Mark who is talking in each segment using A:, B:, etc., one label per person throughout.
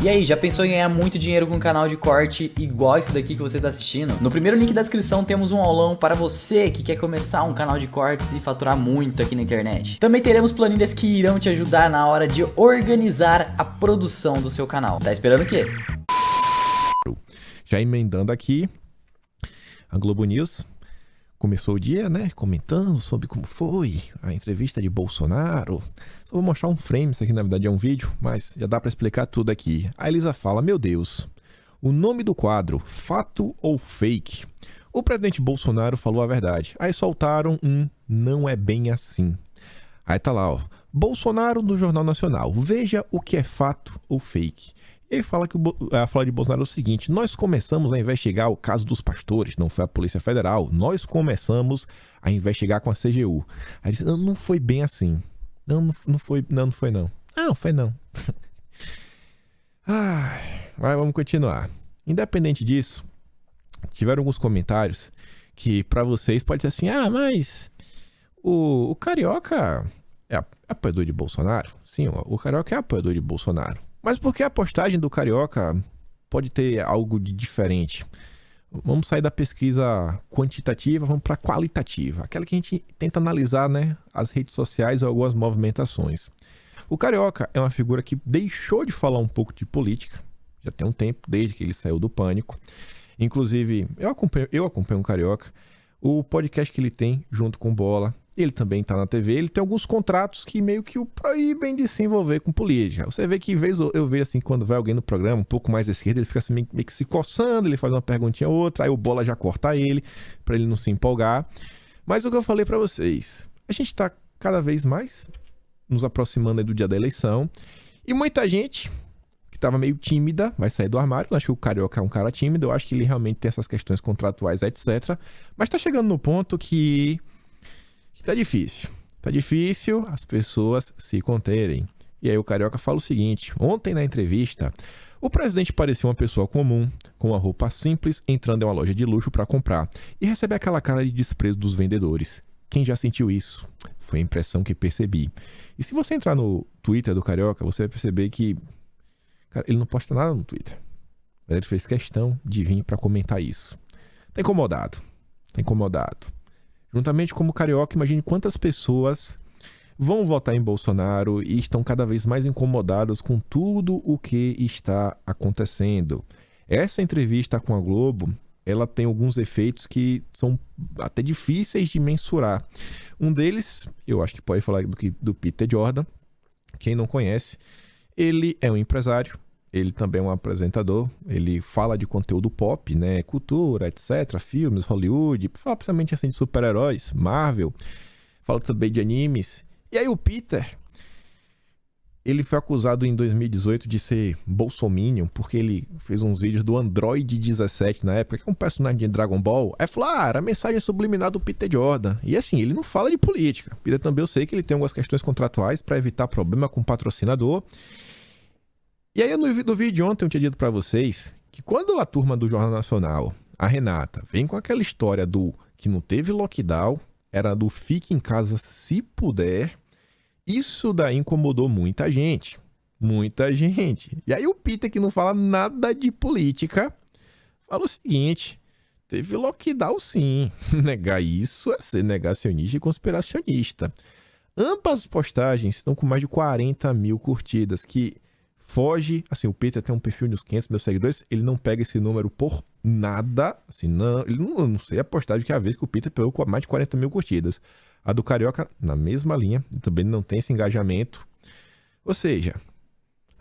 A: E aí, já pensou em ganhar muito dinheiro com um canal de corte igual esse daqui que você está assistindo? No primeiro link da descrição temos um aulão para você que quer começar um canal de cortes e faturar muito aqui na internet. Também teremos planilhas que irão te ajudar na hora de organizar a produção do seu canal. Tá esperando o quê?
B: Já emendando aqui, a Globo News começou o dia, né, comentando sobre como foi a entrevista de Bolsonaro. Só vou mostrar um frame, isso aqui na verdade é um vídeo, mas já dá para explicar tudo aqui. A Elisa fala, meu Deus, o nome do quadro, fato ou fake? O presidente Bolsonaro falou a verdade. Aí soltaram um, não é bem assim. Aí tá lá, ó, Bolsonaro no Jornal Nacional, veja o que é fato ou fake. E ele fala que a fala de Bolsonaro é o seguinte, nós começamos a investigar o caso dos pastores, não foi a Polícia Federal, nós começamos a investigar com a CGU. Aí ele disse, não foi bem assim. Não foi não. Não foi não. Mas vamos continuar. Independente disso, tiveram alguns comentários que pra vocês pode ser assim, mas o Carioca é apoiador de Bolsonaro? Sim, o Carioca é apoiador de Bolsonaro. Mas por que a postagem do Carioca pode ter algo de diferente? Vamos sair da pesquisa quantitativa, vamos para qualitativa. Aquela que a gente tenta analisar, né, as redes sociais ou algumas movimentações. O Carioca é uma figura que deixou de falar um pouco de política. Já tem um tempo, desde que ele saiu do Pânico. Inclusive, eu acompanho o Carioca. O podcast que ele tem junto com o Bola, ele também tá na TV, ele tem alguns contratos que meio que o proíbem de se envolver com política. Você vê que vez eu vejo assim, quando vai alguém no programa um pouco mais à esquerda, ele fica assim meio que se coçando, ele faz uma perguntinha ou outra, aí o Bola já corta ele, pra ele não se empolgar. Mas o que eu falei pra vocês, a gente tá cada vez mais nos aproximando aí do dia da eleição, e muita gente que tava meio tímida vai sair do armário. Eu acho que o Carioca é um cara tímido, eu acho que ele realmente tem essas questões contratuais, etc. Mas tá chegando no ponto que tá difícil as pessoas se conterem. E aí o Carioca fala o seguinte, ontem na entrevista, o presidente parecia uma pessoa comum, com uma roupa simples, entrando em uma loja de luxo para comprar, e recebe aquela cara de desprezo dos vendedores. Quem já sentiu isso? Foi a impressão que percebi. E se você entrar no Twitter do Carioca, você vai perceber que cara, ele não posta nada no Twitter. Mas ele fez questão de vir para comentar isso. Tá incomodado. Juntamente como Carioca, imagine quantas pessoas vão votar em Bolsonaro e estão cada vez mais incomodadas com tudo o que está acontecendo. Essa entrevista com a Globo, ela tem alguns efeitos que são até difíceis de mensurar. Um deles, eu acho que pode falar do Peter Jordan. Quem não conhece, ele é um empresário. Ele também é um apresentador, ele fala de conteúdo pop, né, cultura, etc, filmes, Hollywood, fala principalmente assim de super-heróis, Marvel, fala também de animes. E aí o Peter, ele foi acusado em 2018 de ser bolsominion, porque ele fez uns vídeos do Android 17 na época, que é um personagem de Dragon Ball. Aí falou, era a mensagem subliminar do Peter Jordan. E assim, ele não fala de política. Peter também eu sei que ele tem algumas questões contratuais para evitar problema com o patrocinador. E aí no vídeo de ontem eu tinha dito pra vocês que quando a turma do Jornal Nacional, a Renata, vem com aquela história do que não teve lockdown, era do fique em casa se puder, isso daí incomodou muita gente. Muita gente. E aí o Peter, que não fala nada de política, fala o seguinte, teve lockdown sim. Negar isso é ser negacionista e conspiracionista. Ambas as postagens estão com mais de 40 mil curtidas, que foge, assim, o Peter tem um perfil de uns 500 mil seguidores, ele não pega esse número por nada, assim, não, ele não sei a postagem que é a vez que o Peter pegou com mais de 40 mil curtidas. A do Carioca, na mesma linha, também não tem esse engajamento. Ou seja,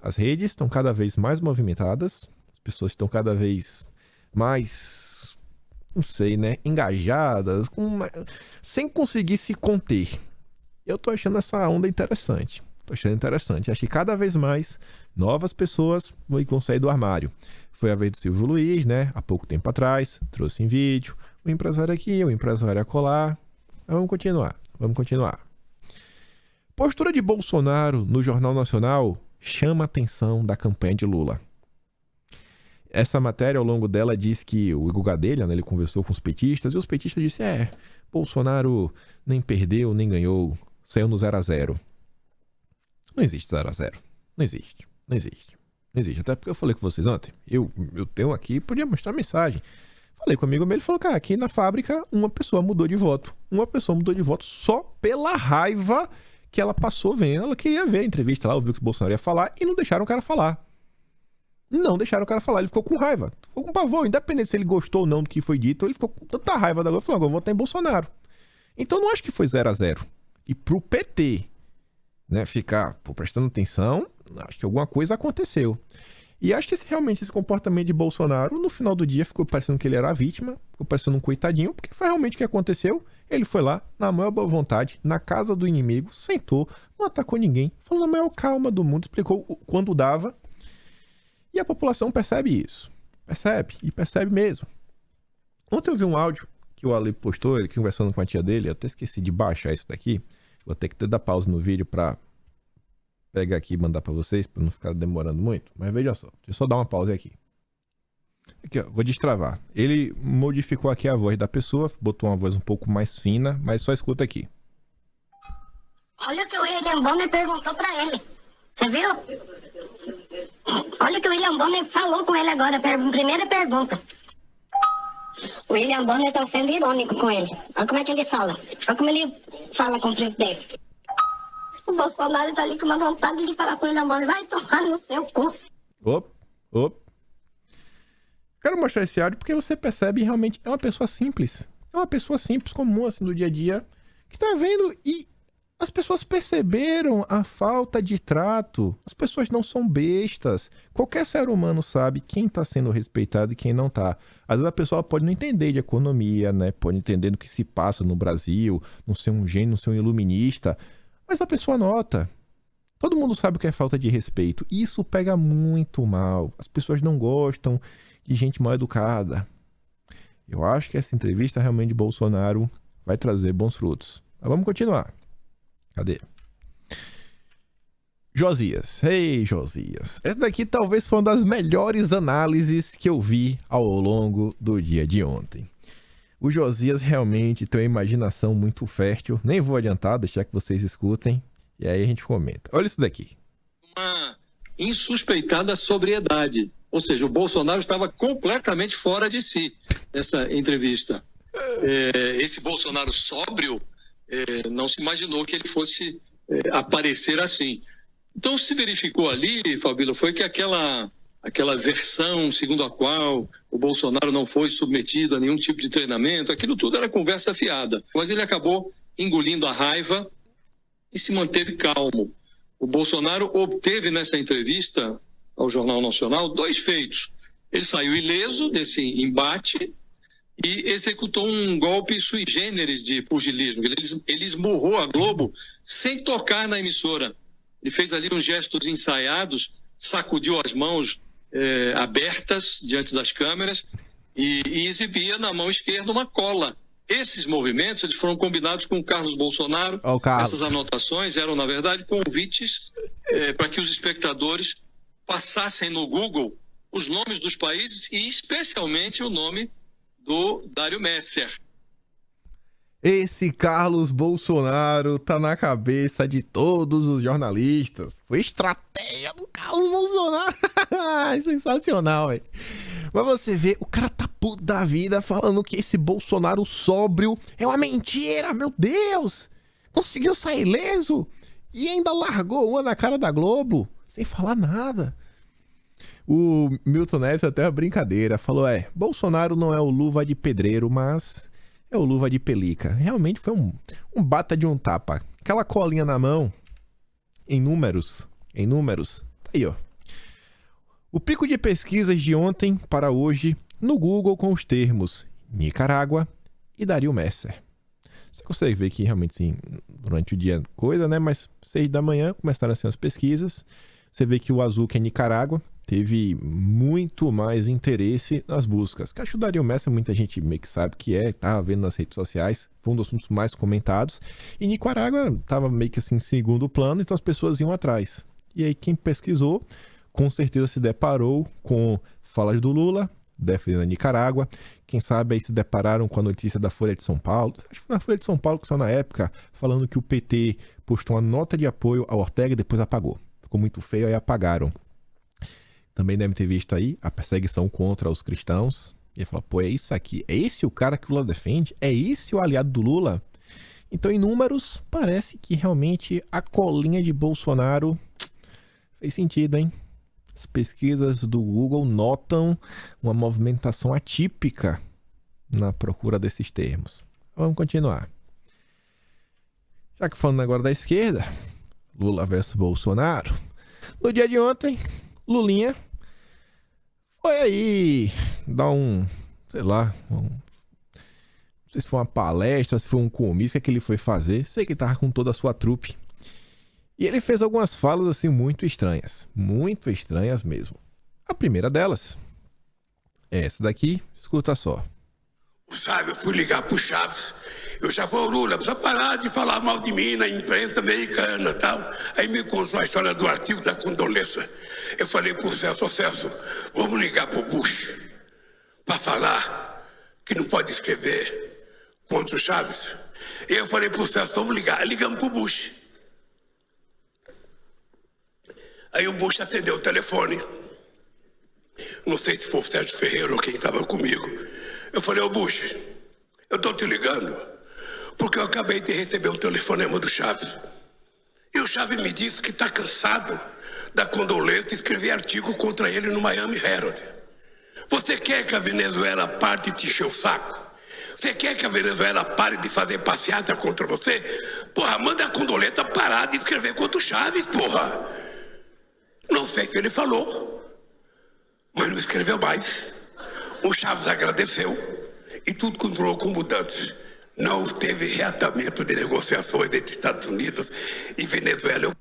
B: as redes estão cada vez mais movimentadas, as pessoas estão cada vez mais, não sei, né, engajadas, sem conseguir se conter. Eu tô achando essa onda interessante. Acho que cada vez mais novas pessoas vão sair do armário. Foi a vez do Silvio Luiz, né? Há pouco tempo atrás, trouxe em vídeo. O empresário aqui, o empresário acolá. Vamos continuar. Postura de Bolsonaro no Jornal Nacional chama a atenção da campanha de Lula. Essa matéria, ao longo dela, diz que o Igor Gadelha, né, ele conversou com os petistas, e os petistas disseram, Bolsonaro nem perdeu, nem ganhou, saiu no 0 a 0. Não existe 0 a 0. Não existe. Não existe. Até porque eu falei com vocês ontem. Eu tenho aqui, podia mostrar mensagem. Falei com um amigo meu, ele falou, cara, aqui na fábrica uma pessoa mudou de voto. Uma pessoa mudou de voto só pela raiva que ela passou vendo. Ela queria ver a entrevista lá, ouviu que o Bolsonaro ia falar e não deixaram o cara falar. Não deixaram o cara falar, ele ficou com raiva. Ficou com pavor, independente se ele gostou ou não do que foi dito, ele ficou com tanta raiva da Globo, falou, agora eu vou votar em Bolsonaro. Então não acho que foi 0-0. E pro PT, né, ficar prestando atenção, acho que alguma coisa aconteceu. E acho que realmente esse comportamento de Bolsonaro, no final do dia, ficou parecendo que ele era a vítima, ficou parecendo um coitadinho, porque foi realmente o que aconteceu. Ele foi lá, na maior boa vontade, na casa do inimigo, sentou, não atacou ninguém, falou na maior calma do mundo, explicou quando dava. E a população percebe isso. Percebe, e percebe mesmo. Ontem eu vi um áudio que o Ale postou, ele conversando com a tia dele, eu até esqueci de baixar isso daqui. Vou ter que dar pausa no vídeo pra pegar aqui e mandar pra vocês, pra não ficar demorando muito. Mas veja só, deixa eu só dar uma pausa aqui. Aqui, ó, vou destravar. Ele modificou aqui a voz da pessoa, botou uma voz um pouco mais fina, mas só escuta aqui.
C: Olha o que o William Bonner perguntou pra ele. Você viu? Olha o que o William Bonner falou com ele agora, primeira pergunta. O William Bonner tá sendo irônico com ele. Olha como é que ele fala. Olha como ele fala com o presidente. O Bolsonaro tá ali com uma vontade de falar com o William Bonner. Vai tomar no seu cu.
B: Op. Quero mostrar esse áudio porque você percebe realmente é uma pessoa simples. É uma pessoa simples, comum, assim, do dia a dia, que tá vendo e as pessoas perceberam a falta de trato. As pessoas não são bestas. Qualquer ser humano sabe quem tá sendo respeitado e quem não tá. Às vezes a pessoa pode não entender de economia, né? Pode entender do que se passa no Brasil, não ser um gênio, não ser um iluminista. Mas a pessoa nota. Todo mundo sabe o que é falta de respeito. E isso pega muito mal. As pessoas não gostam de gente mal educada. Eu acho que essa entrevista realmente de Bolsonaro vai trazer bons frutos. Mas vamos continuar. Cadê? Josias. Ei, Josias. Essa daqui talvez foi uma das melhores análises que eu vi ao longo do dia de ontem. O Josias realmente tem uma imaginação muito fértil. Nem vou adiantar, deixar que vocês escutem. E aí a gente comenta. Olha isso daqui.
D: Uma insuspeitada sobriedade. Ou seja, o Bolsonaro estava completamente fora de si nessa entrevista. Esse Bolsonaro sóbrio não se imaginou que ele fosse aparecer assim. Então se verificou ali, Fabíola, foi que aquela versão segundo a qual o Bolsonaro não foi submetido a nenhum tipo de treinamento, aquilo tudo era conversa fiada. Mas ele acabou engolindo a raiva e se manteve calmo. O Bolsonaro obteve nessa entrevista ao Jornal Nacional 2 feitos. Ele saiu ileso desse embate e executou um golpe sui generis de pugilismo. Ele esmurrou a Globo sem tocar na emissora. Ele fez ali uns gestos ensaiados, sacudiu as mãos abertas diante das câmeras e exibia na mão esquerda uma cola. Esses movimentos eles foram combinados com o Carlos Bolsonaro. Essas anotações eram, na verdade, convites para que os espectadores passassem no Google os nomes dos países e especialmente o nome do Dário Messer.
B: Esse Carlos Bolsonaro tá na cabeça de todos os jornalistas. Foi estratégia do Carlos Bolsonaro. Sensacional, velho. Mas você vê, o cara tá puto da vida falando que esse Bolsonaro sóbrio é uma mentira, meu Deus. Conseguiu sair ileso e ainda largou uma na cara da Globo, sem falar nada. O Milton Neves até uma brincadeira, falou, Bolsonaro não é o luva de pedreiro, mas é o luva de pelica. Realmente foi um bata de um tapa. Aquela colinha na mão, em números, tá aí, ó. O pico de pesquisas de ontem para hoje no Google com os termos Nicarágua e Dário Messer. Você consegue ver que realmente, sim, durante o dia coisa, né? Mas 6 da manhã começaram assim as pesquisas. Você vê que o azul, que é Nicarágua, teve muito mais interesse nas buscas. Que acho que o Dário Messer, muita gente meio que sabe que tá vendo nas redes sociais, foi um dos assuntos mais comentados. E Nicarágua estava meio que assim em segundo plano, então as pessoas iam atrás. E aí quem pesquisou, com certeza se deparou com falas do Lula, defendendo a Nicarágua. Quem sabe aí se depararam com a notícia da Folha de São Paulo. Acho que foi na Folha de São Paulo que saiu na época, falando que o PT postou uma nota de apoio ao Ortega e depois apagou. Ficou muito feio, aí apagaram. também deve ter visto aí a perseguição contra os cristãos. E ele fala, pô, é isso aqui, é esse o cara que o Lula defende? É esse o aliado do Lula? Então, em números, parece que realmente a colinha de Bolsonaro fez sentido, hein? As pesquisas do Google notam uma movimentação atípica na procura desses termos. Vamos continuar. Já que falando agora da esquerda, Lula versus Bolsonaro, no dia de ontem, Lulinha foi aí dar sei lá, não sei se foi uma palestra, se foi um comício, o que ele foi fazer. Sei que ele tava com toda a sua trupe. E ele fez algumas falas assim muito estranhas mesmo. A primeira delas é essa daqui, escuta só.
E: Sabe, eu fui ligar pro Chaves, eu já falei, Lula, precisa parar de falar mal de mim na imprensa americana e tal. Aí me contou a história do artigo da condolência. Eu falei pro Celso, vamos ligar pro Bush para falar que não pode escrever contra o Chaves. E eu falei pro Celso, vamos ligar. Ligamos pro Bush. Aí o Bush atendeu o telefone. Não sei se foi o Sérgio Ferreira ou quem estava comigo. Eu falei, ô Bush, eu tô te ligando porque eu acabei de receber o telefonema do Chaves. E o Chaves me disse que tá cansado da condolência e escrever artigo contra ele no Miami Herald. Você quer que a Venezuela pare de te encher o saco? Você quer que a Venezuela pare de fazer passeata contra você? Porra, manda a condoleta parar de escrever contra o Chaves, porra. Não sei se ele falou, mas não escreveu mais. O Chaves agradeceu e tudo continuou como antes. Não teve reatamento de negociações entre Estados Unidos e Venezuela.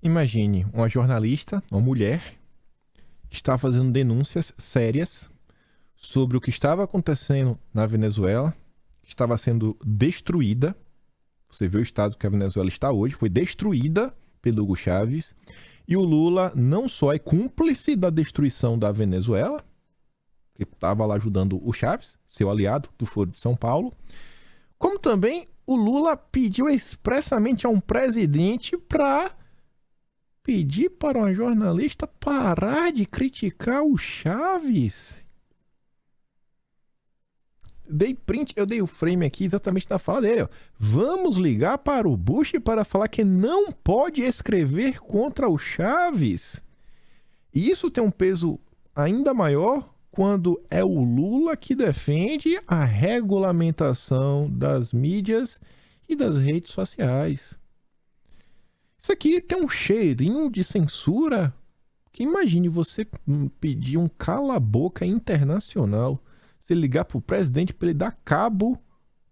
B: Imagine uma jornalista, uma mulher, que está fazendo denúncias sérias sobre o que estava acontecendo na Venezuela, que estava sendo destruída. Você vê o estado que a Venezuela está hoje, foi destruída pelo Hugo Chávez. E o Lula não só é cúmplice da destruição da Venezuela, que estava lá ajudando o Chávez, seu aliado do Foro de São Paulo, como também o Lula pediu expressamente a um presidente para pedir para uma jornalista parar de criticar o Chávez. Dei print, eu dei o frame aqui exatamente na fala dele. Ó. Vamos ligar para o Bush para falar que não pode escrever contra o Chávez. E isso tem um peso ainda maior quando é o Lula que defende a regulamentação das mídias e das redes sociais. Isso aqui tem um cheirinho de censura que imagine você pedir um cala-boca internacional. Se ligar para o presidente para ele dar cabo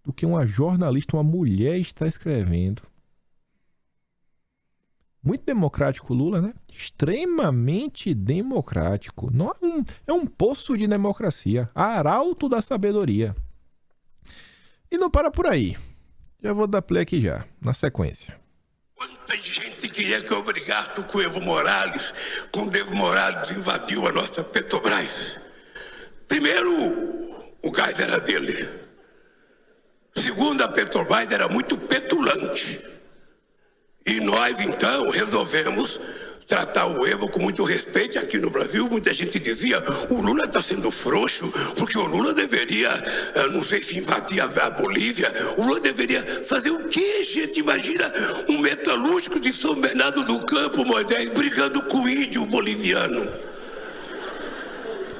B: do que uma jornalista, uma mulher está escrevendo. Muito democrático o Lula, né? Extremamente democrático. Não é um poço de democracia. Arauto da sabedoria. E não para por aí. Já vou dar play aqui já, na sequência.
E: Quanta gente queria que eu brigasse com o Evo Morales, quando o Evo Morales invadiu a nossa Petrobras. Primeiro, o gás era dele. Segundo, a Petrobras era muito petulante. E nós, então, resolvemos tratar o Evo com muito respeito. Aqui no Brasil, muita gente dizia, o Lula está sendo frouxo, porque o Lula deveria, não sei se invadir a Bolívia, o Lula deveria fazer o quê, gente? Imagina um metalúrgico de São Bernardo do Campo, Moisés, brigando com o índio boliviano.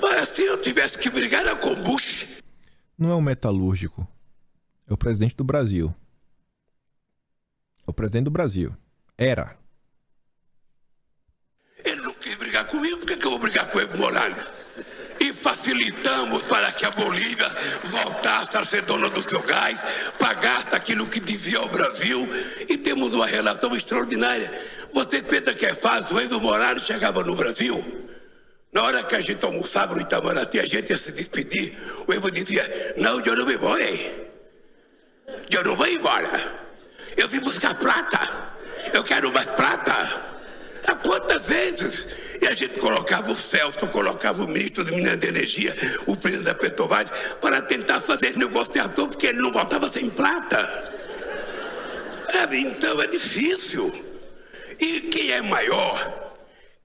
E: Mas se eu tivesse que brigar, era com Bush.
B: Não é um metalúrgico. É o presidente do Brasil. É o presidente do Brasil. Era.
E: Ele não quis brigar comigo, por que eu vou brigar com o Evo Morales? E facilitamos para que a Bolívia voltasse a ser dona do seu gás, pagasse aquilo que devia ao Brasil, e temos uma relação extraordinária. Vocês pensam que é fácil? O Evo Morales chegava no Brasil, na hora que a gente almoçava no Itamaraty, a gente ia se despedir, o Evo dizia, não, eu não me vou, eu não vou embora. Eu vim buscar prata, eu quero mais prata. Há quantas vezes? E a gente colocava o Celso, colocava o ministro do Minas e Energia, o presidente da Petrobras, para tentar fazer negociação, porque ele não voltava sem prata. Então é difícil. E quem é maior?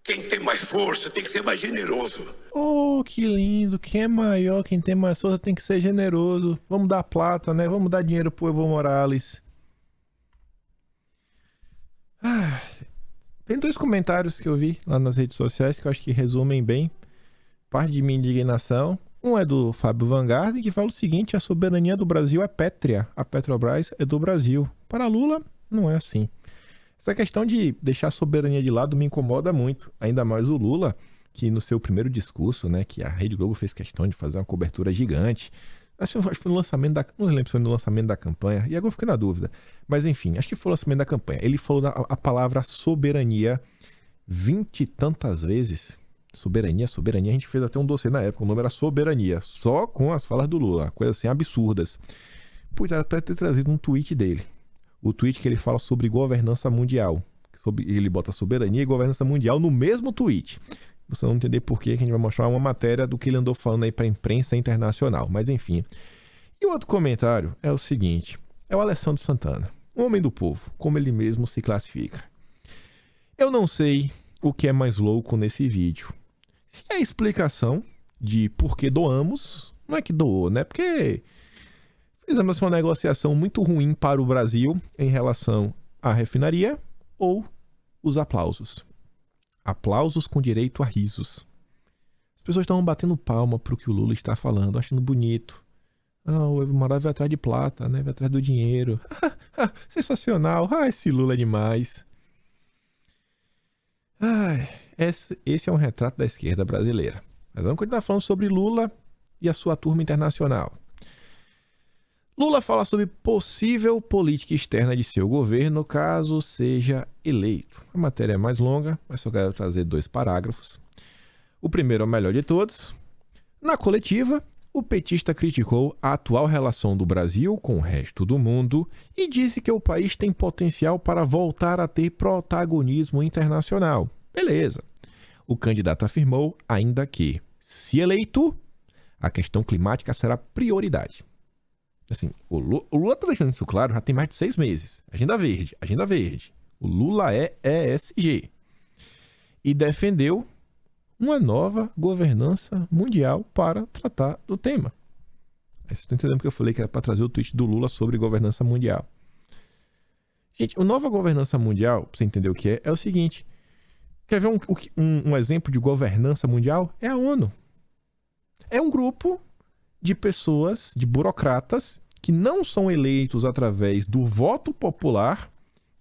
E: Quem tem mais força tem que ser mais generoso.
B: Oh, que lindo. Quem é maior, quem tem mais força tem que ser generoso. Vamos dar plata, né? Vamos dar dinheiro pro Evo Morales. Tem 2 comentários que eu vi lá nas redes sociais que eu acho que resumem bem parte de minha indignação. Um é do Fábio Vanguard, que fala o seguinte: a soberania do Brasil é pétrea. A Petrobras é do Brasil. Para Lula, não é assim. Essa questão de deixar a soberania de lado me incomoda muito. Ainda mais o Lula, que no seu primeiro discurso, né, que a Rede Globo fez questão de fazer uma cobertura gigante. Acho que foi no lançamento da... Não lembro se foi no lançamento da campanha. E agora eu fiquei na dúvida. Mas enfim, acho que foi o lançamento da campanha. Ele falou a palavra soberania 20 e tantas vezes. Soberania. A gente fez até um dossiê na época. O nome era soberania. Só com as falas do Lula. Coisas assim absurdas. Pois era pra ter trazido um tweet dele. O tweet que ele fala sobre governança mundial. Ele bota soberania e governança mundial no mesmo tweet. Você não entender por que a gente vai mostrar uma matéria do que ele andou falando aí pra imprensa internacional. Mas enfim. E o outro comentário é o seguinte. É o Alessandro Santana. Um homem do povo. Como ele mesmo se classifica. Eu não sei o que é mais louco nesse vídeo. Se é a explicação de por que doamos. Não é que doou, né? Porque fizemos uma negociação muito ruim para o Brasil em relação à refinaria. Ou os aplausos. Aplausos com direito a risos. As pessoas estão batendo palma pro que o Lula está falando, achando bonito. Ah, o Evo Morales vai atrás de plata, né? Vai atrás do dinheiro. Sensacional. Ah, esse Lula é demais. Esse é um retrato da esquerda brasileira. Mas vamos continuar falando sobre Lula e a sua turma internacional. Lula fala sobre possível política externa de seu governo caso seja eleito. A matéria é mais longa, mas só quero trazer 2 parágrafos. O primeiro é o melhor de todos. Na coletiva, o petista criticou a atual relação do Brasil com o resto do mundo e disse que o país tem potencial para voltar a ter protagonismo internacional. Beleza. O candidato afirmou ainda que, se eleito, a questão climática será prioridade. Assim, o Lula está deixando isso claro já tem mais de 6 meses. Agenda verde. O Lula é ESG. E defendeu uma nova governança mundial para tratar do tema. Aí vocês estão entendendo porque eu falei que era para trazer o tweet do Lula sobre governança mundial. Gente, a nova governança mundial, para você entender o que é o seguinte. Quer ver um exemplo de governança mundial? É a ONU. É um grupo de pessoas, de burocratas, que não são eleitos através do voto popular,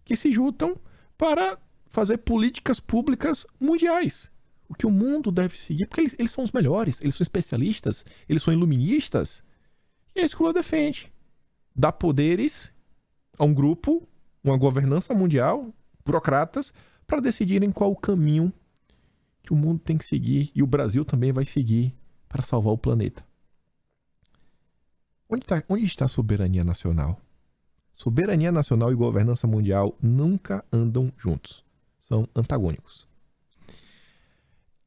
B: que se juntam para fazer políticas públicas mundiais. O que o mundo deve seguir, porque eles são os melhores, eles são especialistas, eles são iluministas. E é isso que o Lula defende. Dá poderes a um grupo, uma governança mundial, burocratas, para decidirem qual o caminho que o mundo tem que seguir e o Brasil também vai seguir para salvar o planeta. Onde está a soberania nacional? Soberania nacional e governança mundial nunca andam juntos. São antagônicos.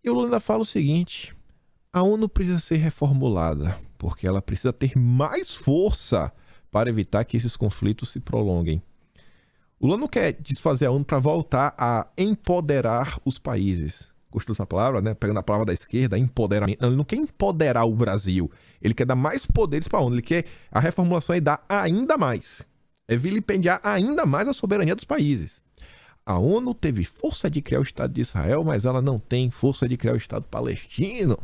B: E o Lula ainda fala o seguinte: a ONU precisa ser reformulada, porque ela precisa ter mais força para evitar que esses conflitos se prolonguem. O Lula não quer desfazer a ONU para voltar a empoderar os países. Gostou dessa palavra, né? Pegando a palavra da esquerda, empoderamento. Não, ele não quer empoderar o Brasil. Ele quer dar mais poderes para a ONU. Ele quer a reformulação é dar ainda mais. É vilipendiar ainda mais a soberania dos países. A ONU teve força de criar o Estado de Israel, mas ela não tem força de criar o Estado palestino.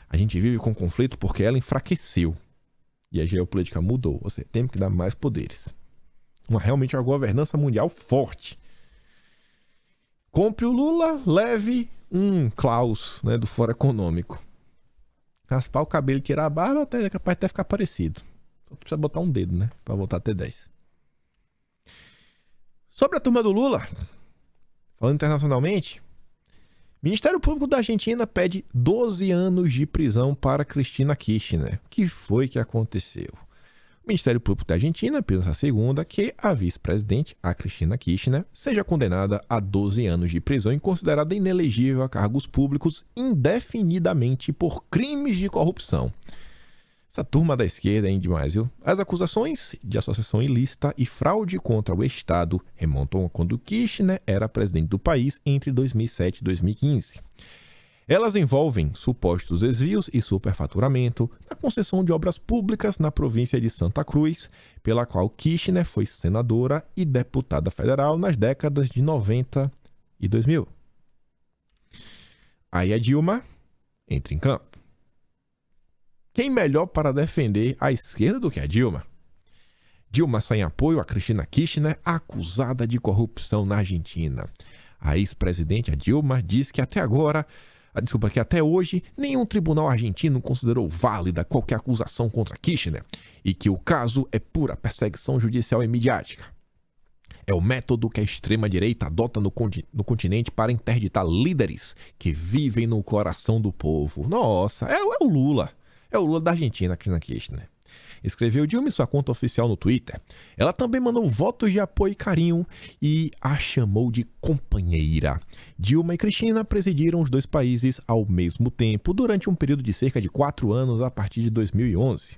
B: A gente vive com conflito porque ela enfraqueceu. E a geopolítica mudou. Ou seja, temos que dar mais poderes. Realmente uma governança mundial forte. Compre o Lula, leve um Klaus, né, do Fórum Econômico. Raspar o cabelo e tirar a barba até é capaz de até ficar parecido. Só precisa botar um dedo, né, para voltar até 10. Sobre a turma do Lula, falando internacionalmente, Ministério Público da Argentina pede 12 anos de prisão para Cristina Kirchner. O que foi que aconteceu? O Ministério Público da Argentina pediu nessa segunda que a vice-presidente, a Cristina Kirchner, seja condenada a 12 anos de prisão e considerada inelegível a cargos públicos indefinidamente por crimes de corrupção. Essa turma da esquerda é demais, viu? As acusações de associação ilícita e fraude contra o Estado remontam a quando Kirchner era presidente do país entre 2007 e 2015. Elas envolvem supostos desvios e superfaturamento na concessão de obras públicas na província de Santa Cruz, pela qual Kirchner foi senadora e deputada federal nas décadas de 90 e 2000. Aí a Dilma entra em campo. Quem melhor para defender a esquerda do que a Dilma? Dilma sai em apoio a Cristina Kirchner, acusada de corrupção na Argentina. A ex-presidente, a Dilma, diz que até hoje, nenhum tribunal argentino considerou válida qualquer acusação contra Kirchner e que o caso é pura perseguição judicial e midiática. É o método que a extrema-direita adota no continente para interditar líderes que vivem no coração do povo. Nossa, é o Lula. É o Lula da Argentina, Cristina Kirchner. Escreveu Dilma em sua conta oficial no Twitter. Ela também mandou votos de apoio e carinho e a chamou de companheira. Dilma e Cristina presidiram os dois países ao mesmo tempo, durante um período de cerca de 4 anos, a partir de 2011.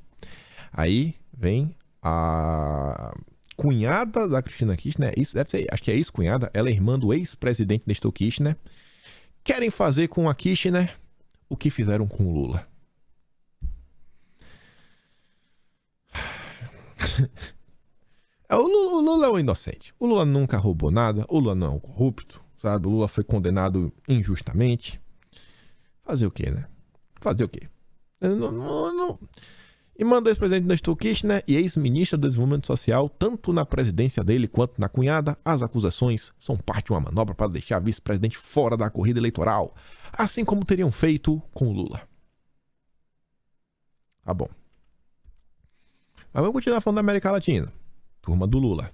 B: Aí vem a cunhada da Cristina Kirchner, acho que é ex-cunhada, ela é irmã do ex-presidente Néstor Kirchner. Querem fazer com a Kirchner o que fizeram com o Lula. O Lula é um inocente. O Lula nunca roubou nada. O Lula não é um corrupto, sabe? O Lula foi condenado injustamente. Fazer o quê, né? Fazer o quê? Não. E manda o ex-presidente Néstor Kirchner e ex-ministra do Desenvolvimento Social, tanto na presidência dele quanto na cunhada. As acusações são parte de uma manobra para deixar a vice-presidente fora da corrida eleitoral, assim como teriam feito com o Lula. Tá bom. Mas vamos continuar falando da América Latina. Turma do Lula.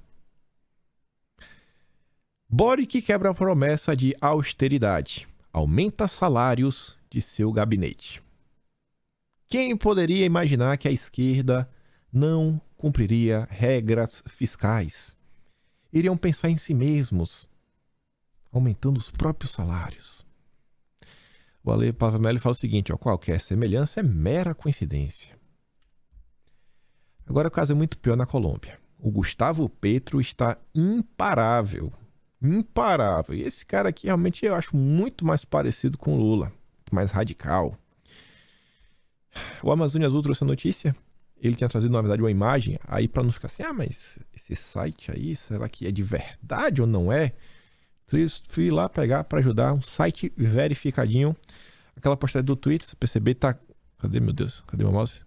B: Boric quebra a promessa de austeridade. Aumenta salários de seu gabinete. Quem poderia imaginar que a esquerda não cumpriria regras fiscais? Iriam pensar em si mesmos, aumentando os próprios salários. O Ale Pavanelli fala o seguinte, qualquer semelhança é mera coincidência. Agora o caso é muito pior na Colômbia. O Gustavo Petro está imparável. Imparável. E esse cara aqui realmente eu acho muito mais parecido com o Lula. Muito mais radical. O Amazônia Azul trouxe a notícia. Ele tinha trazido, na verdade, uma imagem. Aí para não ficar assim, mas esse site aí, será que é de verdade ou não é? Fui lá pegar para ajudar um site verificadinho. Aquela postagem do Twitter, se perceber, tá... Cadê, meu Deus? Cadê meu mouse?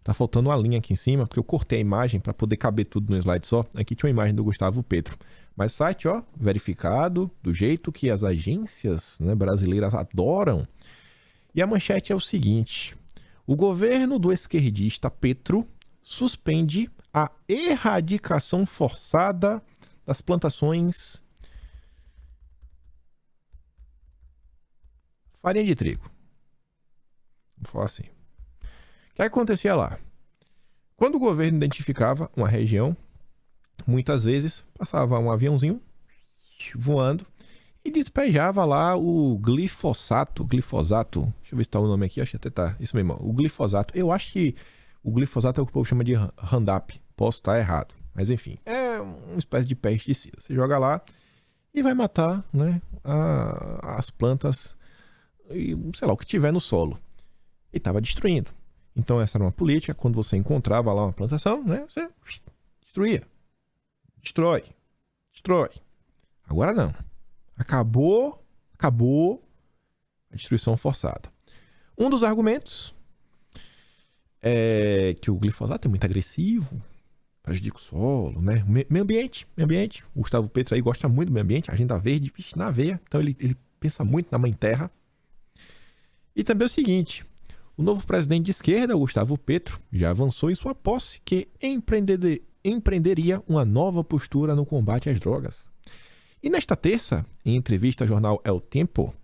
B: Tá faltando uma linha aqui em cima, porque eu cortei a imagem para poder caber tudo no slide só. Aqui tinha uma imagem do Gustavo Petro. Mas o site, verificado, do jeito que as agências, né, brasileiras adoram. E a manchete é o seguinte. O governo do esquerdista Petro suspende a erradicação forçada das plantações farinha de trigo. Vou falar assim. O que acontecia lá? Quando o governo identificava uma região, muitas vezes passava um aviãozinho voando e despejava lá o glifosato. Deixa eu ver se tá o nome aqui, acho que até tá. Isso mesmo, o glifosato. Eu acho que o glifosato é o que o povo chama de Roundup. Posso estar errado, mas enfim, é uma espécie de pesticida. Você joga lá e vai matar, né, as plantas e sei lá, o que tiver no solo. E estava destruindo. Então essa era uma política, quando você encontrava lá uma plantação, né, você destruía. Destrói. Agora não. Acabou a destruição forçada. Um dos argumentos é que o glifosato é muito agressivo, prejudica o solo, né? Meio ambiente. O Gustavo Petro aí gosta muito do meio ambiente, agenda verde, na veia. Então ele pensa muito na mãe terra. E também é o seguinte, o novo presidente de esquerda, Gustavo Petro, já avançou em sua posse que empreenderia uma nova postura no combate às drogas. E nesta terça, em entrevista ao jornal El Tempo,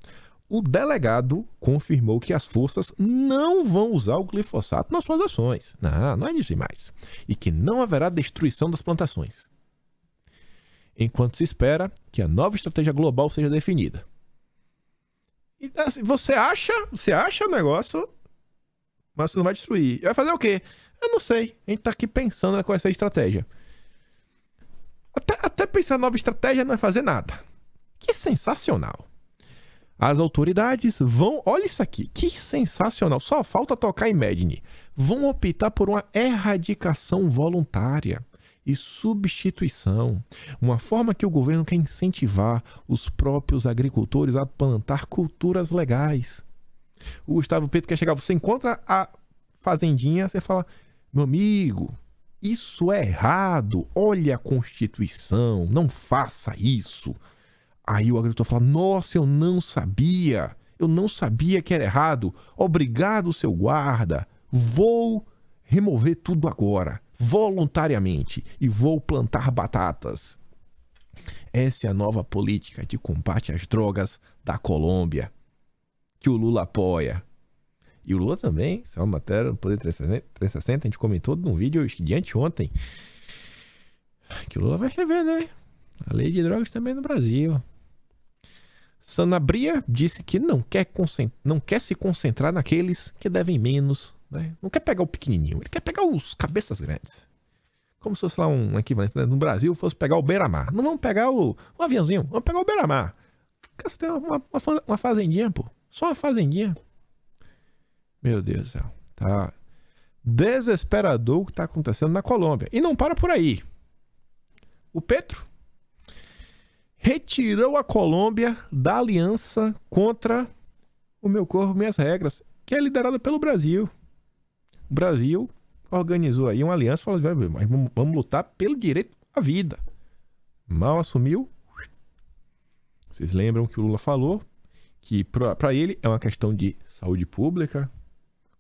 B: o delegado confirmou que as forças não vão usar o glifosato nas suas ações. Não é isso mais. E que não haverá destruição das plantações. Enquanto se espera que a nova estratégia global seja definida. E assim, você acha o negócio mas você não vai destruir. Vai fazer o quê? Eu não sei. A gente tá aqui pensando qual vai ser a estratégia. Até pensar nova estratégia não é fazer nada. Que sensacional. As autoridades vão... Olha isso aqui. Que sensacional. Só falta tocar Imagine. Vão optar por uma erradicação voluntária e substituição. Uma forma que o governo quer incentivar os próprios agricultores a plantar culturas legais. O Gustavo Petro quer chegar... Você encontra a fazendinha, você fala... Meu amigo, isso é errado. Olha a Constituição. Não faça isso. Aí o agricultor fala, nossa, eu não sabia que era errado. Obrigado, seu guarda. Vou remover tudo agora, voluntariamente, e vou plantar batatas. Essa é a nova política de combate às drogas da Colômbia, que o Lula apoia. E o Lula também, isso é uma matéria no Poder 360, a gente comentou num vídeo de anteontem, que o Lula vai rever, né? A lei de drogas também no Brasil. Sanabria disse que não quer se concentrar naqueles que devem menos, né? Não quer pegar o pequenininho, ele quer pegar os cabeças grandes. Como se fosse lá um equivalente, né? No Brasil fosse pegar o beira-mar. Não vamos pegar um aviãozinho, vamos pegar o beira-mar. Você tem uma fazendinha, pô. Só uma fazendinha. Meu Deus do céu. Tá desesperador o que tá acontecendo na Colômbia. E não para por aí. O Petro retirou a Colômbia da aliança contra o Meu Corpo, Minhas Regras, que é liderada pelo Brasil. O Brasil organizou aí uma aliança e falou, mas vamos lutar pelo direito à vida. Mal assumiu. Vocês lembram que o Lula falou que para ele é uma questão de saúde pública.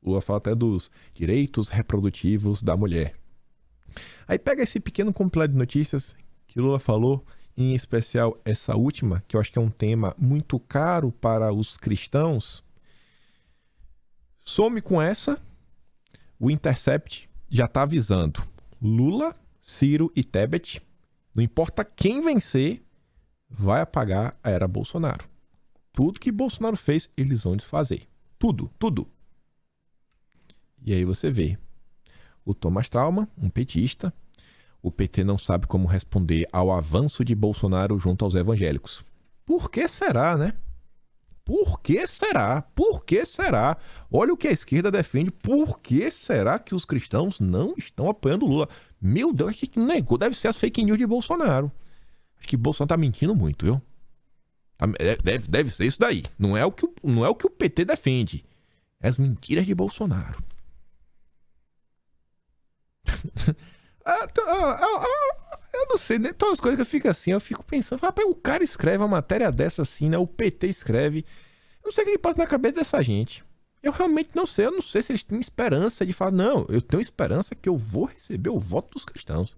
B: O Lula fala até dos direitos reprodutivos da mulher. Aí pega esse pequeno compilado de notícias que o Lula falou, em especial essa última, que eu acho que é um tema muito caro para os cristãos. Some com essa, o Intercept já está avisando. Lula, Ciro e Tebet, não importa quem vencer, vai apagar a era Bolsonaro. Tudo que Bolsonaro fez, eles vão desfazer. Tudo, tudo. E aí você vê o Thomas Trauma, um petista. O PT não sabe como responder ao avanço de Bolsonaro junto aos evangélicos. Por que será, né? Por que será? Por que será? Olha o que a esquerda defende. Por que será que os cristãos não estão apoiando Lula? Meu Deus, que negócio. Deve ser as fake news de Bolsonaro. Acho que Bolsonaro tá mentindo muito, viu? Deve ser isso daí. Não é o que o PT defende. É as mentiras de Bolsonaro. Eu não sei, né? Todas as coisas que eu fico assim, eu fico pensando, rapaz, o cara escreve uma matéria dessa assim, né? O PT escreve. Eu não sei o que passa na cabeça dessa gente. Eu realmente não sei. Eu não sei se eles têm esperança de falar, não, eu tenho esperança que eu vou receber o voto dos cristãos.